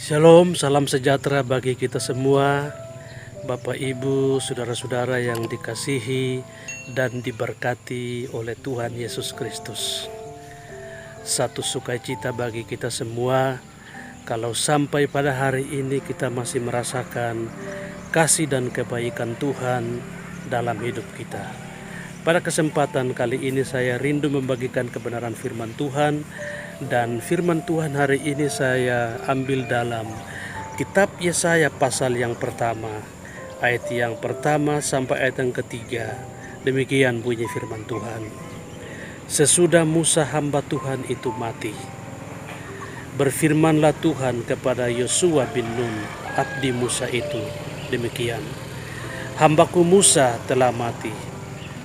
Shalom, salam sejahtera bagi kita semua, Bapak Ibu, saudara-saudara yang dikasihi dan diberkati oleh Tuhan Yesus Kristus. Satu sukacita bagi kita semua kalau sampai pada hari ini kita masih merasakan kasih dan kebaikan Tuhan dalam hidup kita. Pada kesempatan kali ini saya rindu membagikan kebenaran firman Tuhan. Dan firman Tuhan hari ini saya ambil dalam kitab Yesaya pasal yang pertama, ayat yang pertama sampai ayat yang ketiga. Demikian bunyi firman Tuhan. Sesudah Musa hamba Tuhan itu mati, berfirmanlah Tuhan kepada Yosua bin Nun, abdi Musa itu, demikian. Hambaku Musa telah mati,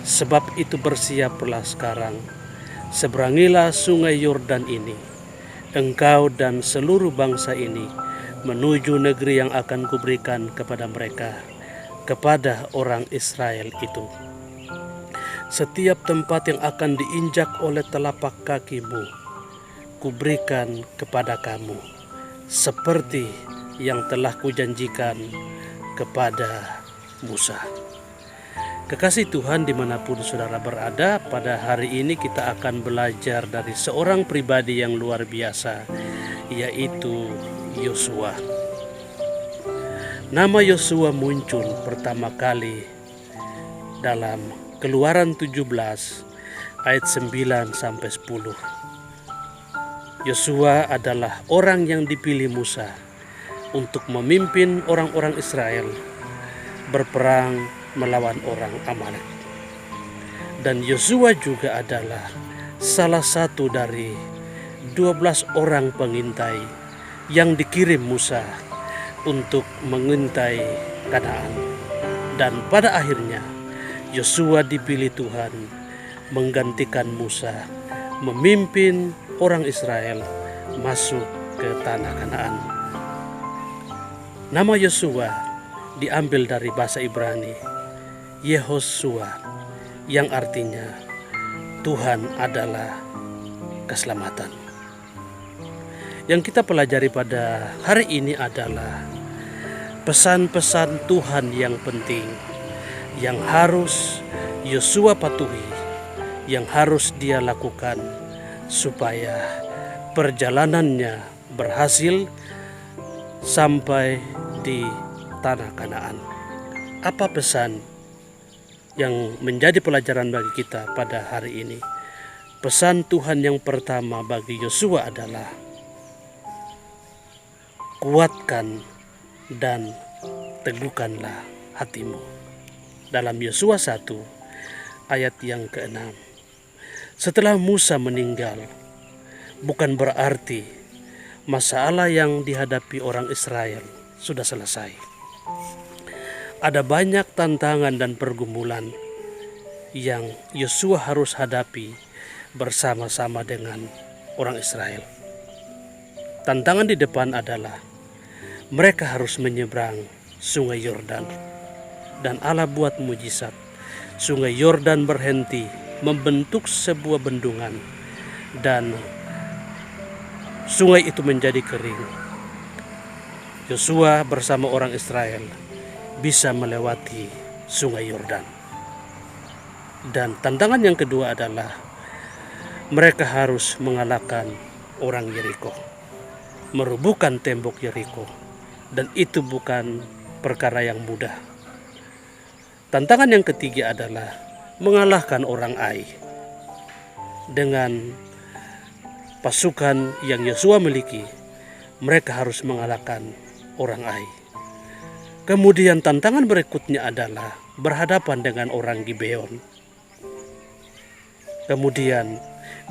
sebab itu bersiaplah sekarang. Seberangilah sungai Yordan ini, engkau dan seluruh bangsa ini, menuju negeri yang akan kuberikan kepada mereka, kepada orang Israel itu. Setiap tempat yang akan diinjak oleh telapak kakimu, kuberikan kepada kamu, seperti yang telah kujanjikan kepada Musa. Kekasih Tuhan, dimanapun saudara berada, pada hari ini kita akan belajar dari seorang pribadi yang luar biasa, yaitu Yosua. Nama Yosua muncul pertama kali dalam Keluaran 17 ayat 9 sampai 10. Yosua adalah orang yang dipilih Musa untuk memimpin orang-orang Israel berperang melawan orang Amalek. Dan Yosua juga adalah salah satu dari 12 orang pengintai yang dikirim Musa untuk mengintai Kanaan. Dan pada akhirnya Yosua dipilih Tuhan menggantikan Musa memimpin orang Israel masuk ke tanah Kanaan. Nama Yosua diambil dari bahasa Ibrani Yehosua, yang artinya Tuhan adalah keselamatan. Yang kita pelajari pada hari ini adalah pesan-pesan Tuhan yang penting yang harus Yosua patuhi, yang harus dia lakukan supaya perjalanannya berhasil sampai di tanah Kanaan. Apa pesan yang menjadi pelajaran bagi kita pada hari ini? Pesan Tuhan yang pertama bagi Yosua adalah kuatkan dan teguhkanlah hatimu. Dalam Yosua 1 ayat yang ke-6. Setelah Musa meninggal, bukan berarti masalah yang dihadapi orang Israel sudah selesai. Ada banyak tantangan dan pergumulan yang Yosua harus hadapi bersama-sama dengan orang Israel. Tantangan di depan adalah mereka harus menyeberang sungai Yordan. Dan Allah buat mujizat. Sungai Yordan berhenti membentuk sebuah bendungan dan sungai itu menjadi kering. Yosua bersama orang Israel bisa melewati sungai Yordan. Dan tantangan yang kedua adalah mereka harus mengalahkan orang Yeriko, merubuhkan tembok Yeriko, dan itu bukan perkara yang mudah. Tantangan yang ketiga adalah mengalahkan orang Ai. Dengan pasukan yang Yosua miliki, mereka harus mengalahkan orang Ai. Kemudian tantangan berikutnya adalah berhadapan dengan orang Gibeon. Kemudian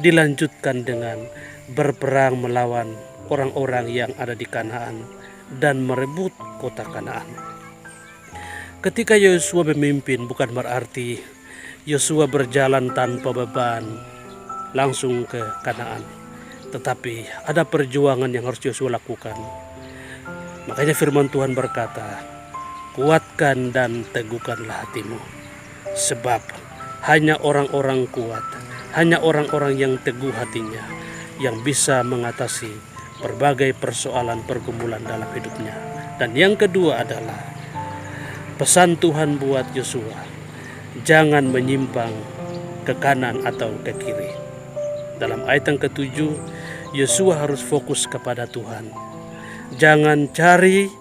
dilanjutkan dengan berperang melawan orang-orang yang ada di Kanaan dan merebut kota Kanaan. Ketika Yosua memimpin, bukan berarti Yosua berjalan tanpa beban langsung ke Kanaan, tetapi ada perjuangan yang harus Yosua lakukan. Makanya firman Tuhan berkata, kuatkan dan teguhkanlah hatimu. Sebab hanya orang-orang kuat, hanya orang-orang yang teguh hatinya yang bisa mengatasi berbagai persoalan pergumulan dalam hidupnya. Dan yang kedua adalah pesan Tuhan buat Yosua, jangan menyimpang ke kanan atau ke kiri. Dalam ayat yang ketujuh, Yosua harus fokus kepada Tuhan. Jangan cari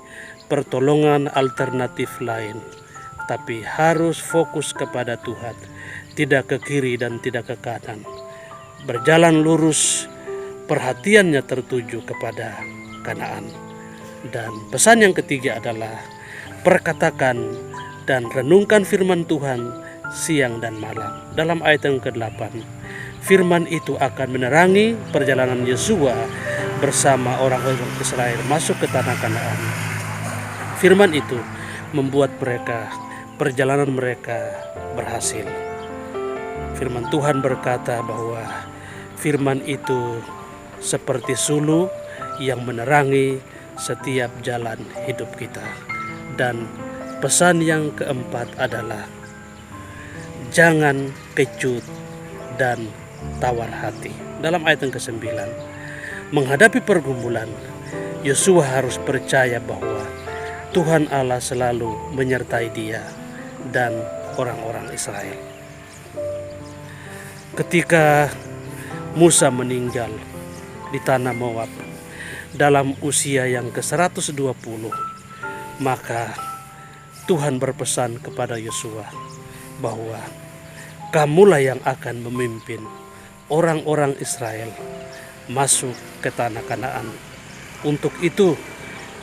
pertolongan alternatif lain, tapi harus fokus kepada Tuhan, tidak ke kiri dan tidak ke kanan. Berjalan lurus, perhatiannya tertuju kepada Kanaan. Dan pesan yang ketiga adalah perkatakan dan renungkan firman Tuhan siang dan malam. Dalam ayat yang ke-8, firman itu akan menerangi perjalanan Yosua bersama orang-orang Israel masuk ke tanah Kanaan. Firman itu membuat perjalanan mereka berhasil. Firman Tuhan berkata bahwa firman itu seperti suluh yang menerangi setiap jalan hidup kita. Dan pesan yang keempat adalah jangan kecut dan tawar hati. Dalam ayat yang ke-9, menghadapi pergumulan, Yosua harus percaya bahwa Tuhan Allah selalu menyertai dia dan orang-orang Israel. Ketika Musa meninggal di tanah Moab dalam usia yang ke-120, maka Tuhan berpesan kepada Yosua bahwa kamulah yang akan memimpin orang-orang Israel masuk ke tanah Kanaan. Untuk itu,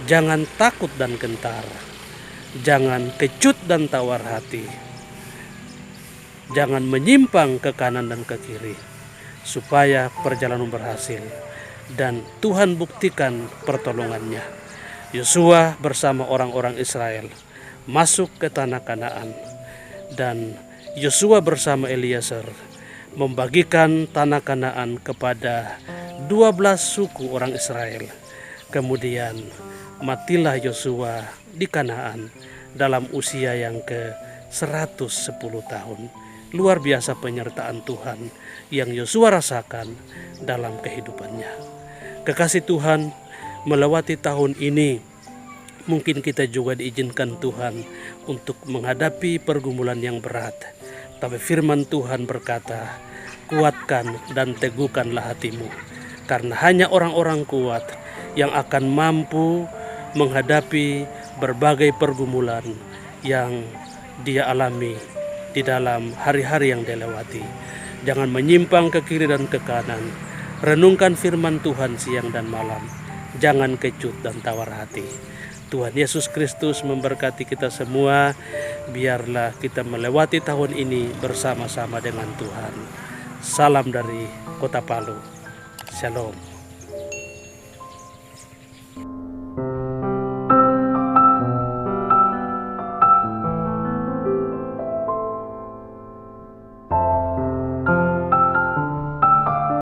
jangan takut dan gentar, jangan kecut dan tawar hati, jangan menyimpang ke kanan dan ke kiri, supaya perjalanan berhasil dan Tuhan buktikan pertolongannya. Yosua bersama orang-orang Israel masuk ke tanah Kanaan, dan Yosua bersama Eliezer membagikan tanah Kanaan kepada 12 suku orang Israel. Kemudian matilah Yosua di Kanaan dalam usia yang ke-110 tahun. Luar biasa penyertaan Tuhan yang Yosua rasakan dalam kehidupannya. Kekasih Tuhan, melewati tahun ini mungkin kita juga diizinkan Tuhan untuk menghadapi pergumulan yang berat. Tapi firman Tuhan berkata, kuatkan dan teguhkanlah hatimu, karena hanya orang-orang kuat yang akan mampu menghadapi berbagai pergumulan yang dia alami di dalam hari-hari yang dia lewati. Jangan menyimpang ke kiri dan ke kanan. Renungkan firman Tuhan siang dan malam. Jangan kecut dan tawar hati. Tuhan Yesus Kristus memberkati kita semua. Biarlah kita melewati tahun ini bersama-sama dengan Tuhan. Salam dari Kota Palu. Shalom.